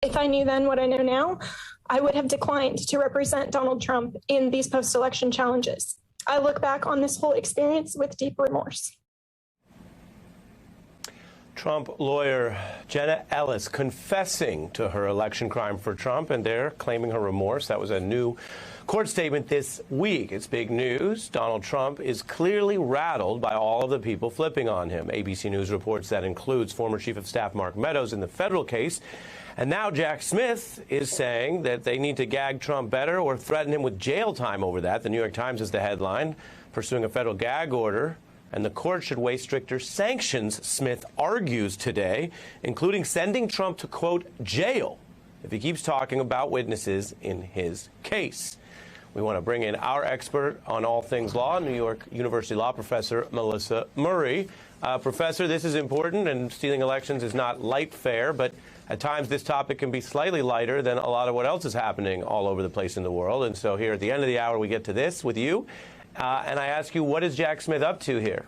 If I knew then what I know now, I would have declined to represent Donald Trump in these post-election challenges. I look back on this whole experience with deep remorse. Trump lawyer Jenna Ellis confessing to her election crime for Trump, and they're claiming her remorse. That was a new court statement this week. It's big news. Donald Trump is clearly rattled by all of the people flipping on him. ABC News reports that includes former Chief of Staff Mark Meadows in the federal case. And now Jack Smith is saying that they need to gag Trump better or threaten him with jail time over that. The New York Times is the headline, pursuing a federal gag order. And the court should weigh stricter sanctions, Smith argues today, including sending Trump to, quote, jail if he keeps talking about witnesses in his case. We want to bring in our expert on all things law, New York University law professor Melissa Murray. Professor, this is important, and stealing elections is not light fare, but at times this topic can be slightly lighter than a lot of what else is happening all over the place in the world. And so here at the end of the hour, we get to this with you. And I ask you, what is Jack Smith up to here?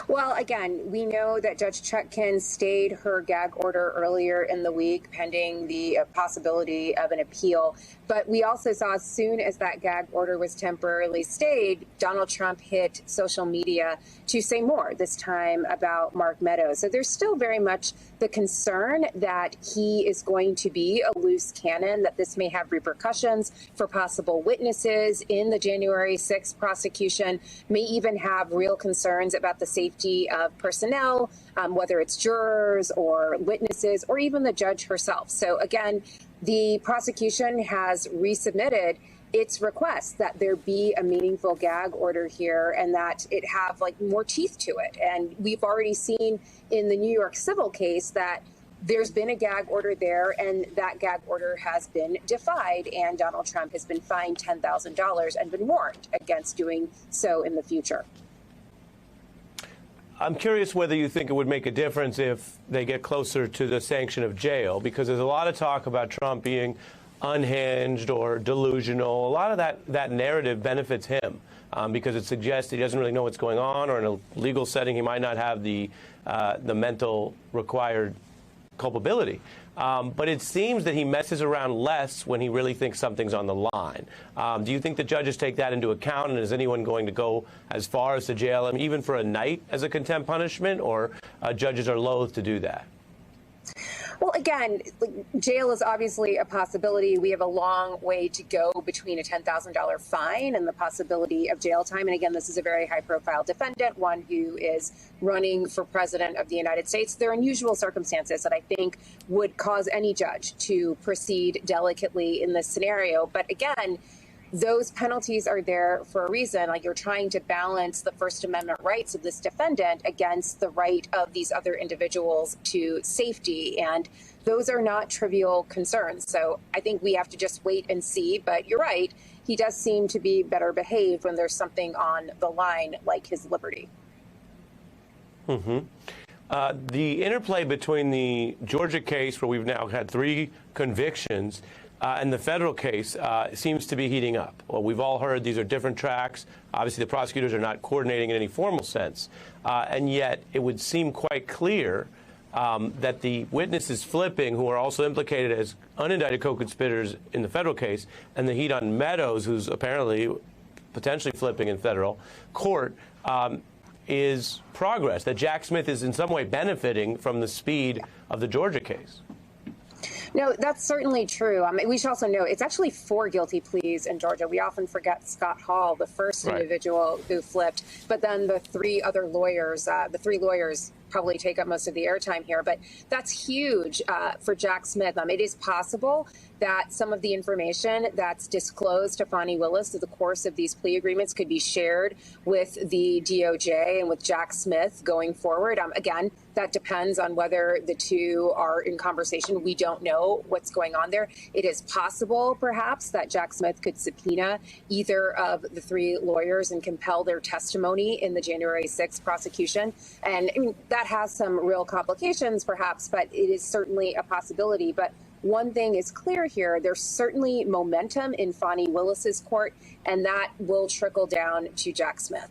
Well, again, we know that Judge Chutkan stayed her gag order earlier in the week pending the possibility of an appeal. But we also saw as soon as that gag order was temporarily stayed, Donald Trump hit social media to say more, this time about Mark Meadows. So there's still very much the concern that he is going to be a loose cannon, that this may have repercussions for possible witnesses in the January 6th prosecution, may even have real concerns about the safety of personnel, whether it's jurors or witnesses or even the judge herself. So again, the prosecution has resubmitted its request that there be a meaningful gag order here and that it have more teeth to it. And we've already seen in the New York civil case that there's been a gag order there, and that gag order has been defied, and Donald Trump has been fined $10,000 and been warned against doing so in the future. I'm curious whether you think it would make a difference if they get closer to the sanction of jail, because there's a lot of talk about Trump being unhinged or delusional. A lot of that narrative benefits him because it suggests he doesn't really know what's going on, or in a legal setting he might not have the mental required culpability. But it seems that he messes around less when he really thinks something's on the line. Do you think the judges take that into account, and is anyone going to go as far as to jail him, even for a night, as a contempt punishment, or judges are loath to do that? Well, again, jail is obviously a possibility. We have a long way to go between a $10,000 fine and the possibility of jail time. And again, this is a very high-profile defendant, one who is running for president of the United States. There are unusual circumstances that I think would cause any judge to proceed delicately in this scenario. But again, those penalties are there for a reason. You're trying to balance the First Amendment rights of this defendant against the right of these other individuals to safety. And those are not trivial concerns. So I think we have to just wait and see. But you're right. He does seem to be better behaved when there's something on the line, like his liberty. Mm-hmm. The interplay between the Georgia case, where we've now had 3 convictions, and the federal case seems to be heating up. Well, we've all heard these are different tracks. Obviously, the prosecutors are not coordinating in any formal sense. And yet, it would seem quite clear that the witnesses flipping, who are also implicated as unindicted co-conspirators in the federal case, and the heat on Meadows, who's apparently potentially flipping in federal court, is progress, that Jack Smith is in some way benefiting from the speed of the Georgia case. No, that's certainly true. We should also know it's actually 4 guilty pleas in Georgia. We often forget Scott Hall, the first individual who flipped, but then the 3 other lawyers, probably take up most of the airtime here. But that's huge for Jack Smith. It is possible that some of the information that's disclosed to Fani Willis through the course of these plea agreements could be shared with the DOJ and with Jack Smith going forward. Again, that depends on whether the two are in conversation. We don't know what's going on there. It is possible, perhaps, that Jack Smith could subpoena either of the 3 lawyers and compel their testimony in the January 6th prosecution. And that has some real complications, perhaps, but it is certainly a possibility. But one thing is clear here, there's certainly momentum in Fani Willis's court, and that will trickle down to Jack Smith.